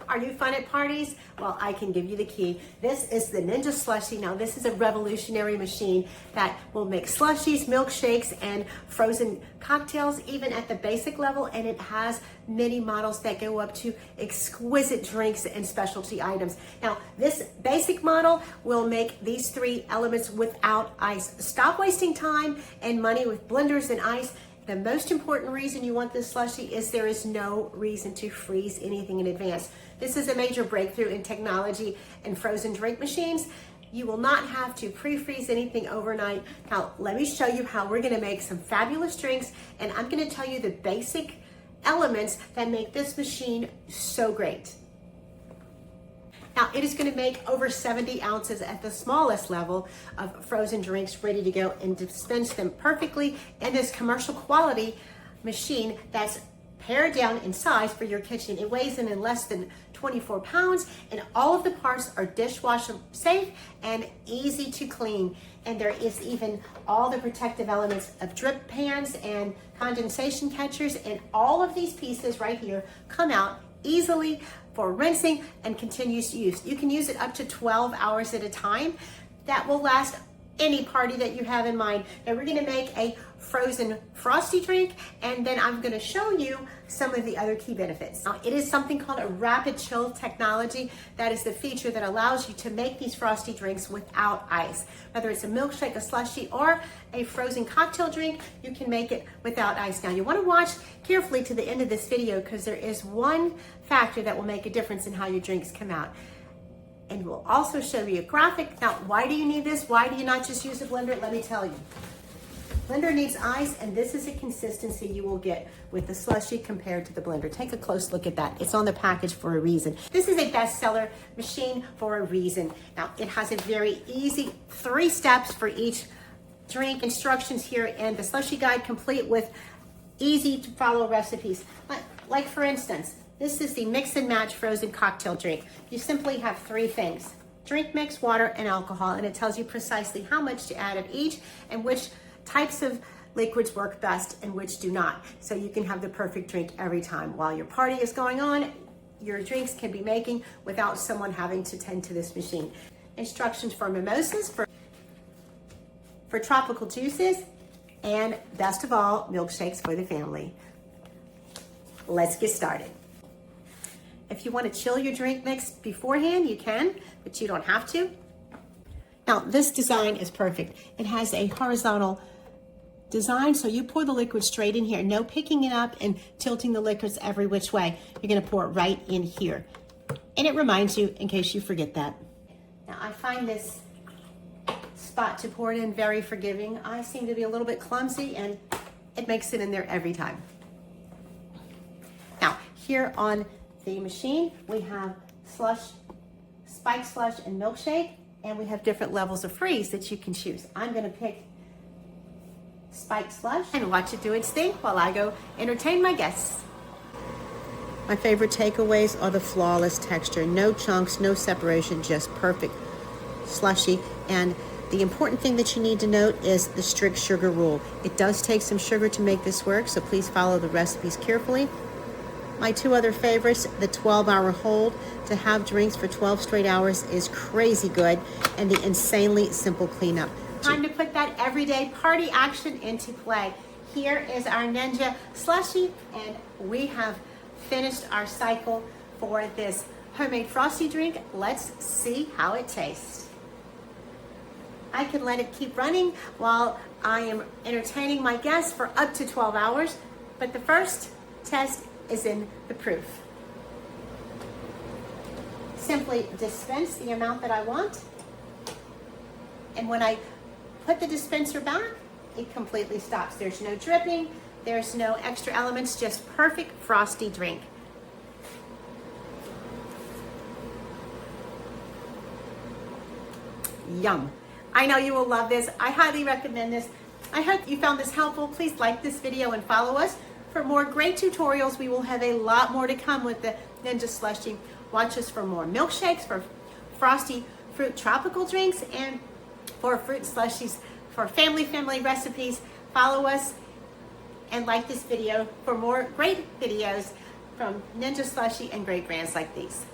Are you fun at parties? Well, I can give you the key. This is the Ninja Slushi. Now, this is a revolutionary machine that will make slushies, milkshakes, and frozen cocktails, even at the basic level, and it has many models that go up to exquisite drinks and specialty items. Now, this basic model will make these three elements without ice. Stop wasting time and money with blenders and ice. The most important reason you want this slushie is there is no reason to freeze anything in advance. This is a major breakthrough in technology and frozen drink machines. You will not have to pre-freeze anything overnight. Now, let me show you how we're gonna make some fabulous drinks, and I'm gonna tell you the basic elements that make this machine so great. Now, it is going to make over 70 ounces at the smallest level of frozen drinks ready to go and dispense them perfectly in this commercial quality machine that's pared down in size for your kitchen. It weighs in less than 24 pounds, and all of the parts are dishwasher safe and easy to clean. And there is even all the protective elements of drip pans and condensation catchers, and all of these pieces right here come out easily for rinsing and continuous use. You can use it up to 12 hours at a time. That will last any party that you have in mind. Now we're gonna make a frozen frosty drink, and then I'm gonna show you some of the other key benefits. Now, it is something called a rapid chill technology. That is the feature that allows you to make these frosty drinks without ice. Whether it's a milkshake, a slushie, or a frozen cocktail drink, you can make it without ice. Now, you wanna watch carefully to the end of this video because there is one factor that will make a difference in how your drinks come out. And we'll also show you a graphic. Now, why do you need this? Why do you not just use a blender? Let me tell you. Blender needs ice, and this is a consistency you will get with the slushie compared to the blender. Take a close look at that. It's on the package for a reason. This is a bestseller machine for a reason. Now, it has a very easy 3 steps for each drink, instructions here, and the slushie guide complete with easy to follow recipes. Like for instance, this is the mix and match frozen cocktail drink. You simply have 3 things: drink mix, water, and alcohol, and it tells you precisely how much to add of each and which types of liquids work best and which do not. So you can have the perfect drink every time. While your party is going on, your drinks can be making without someone having to tend to this machine. Instructions for mimosas, for tropical juices, and best of all, milkshakes for the family. Let's get started. If you want to chill your drink mix beforehand, you can, but you don't have to. Now, this design is perfect. It has a horizontal design, so you pour the liquid straight in here. No picking it up and tilting the liquids every which way. You're gonna pour it right in here. And it reminds you, in case you forget that. Now, I find this spot to pour it in very forgiving. I seem to be a little bit clumsy, and it makes it in there every time. Now, here on the machine, we have slush, spike slush, and milkshake, and we have different levels of freeze that you can choose. I'm gonna pick spike slush and watch it do its thing while I go entertain my guests. My favorite takeaways are the flawless texture. No chunks, no separation, just perfect slushy. And the important thing that you need to note is the strict sugar rule. It does take some sugar to make this work, so please follow the recipes carefully. My 2 other favorites, the 12-hour hold. To have drinks for 12 straight hours is crazy good, and the insanely simple cleanup. Time to put that everyday party action into play. Here is our Ninja Slushie, and we have finished our cycle for this homemade frosty drink. Let's see how it tastes. I can let it keep running while I am entertaining my guests for up to 12 hours, but the first test is in the proof. Simply dispense the amount that I want, and when I put the dispenser back, it completely stops. There's no dripping, there's no extra elements, just perfect frosty drink. Yum. I know you will love this. I highly recommend this. I hope you found this helpful. Please like this video and follow us for more great tutorials. We will have a lot more to come with the Ninja Slushie. Watch us for more milkshakes, for frosty fruit tropical drinks, and for fruit slushies, for family recipes. Follow us and like this video for more great videos from Ninja Slushie and great brands like these.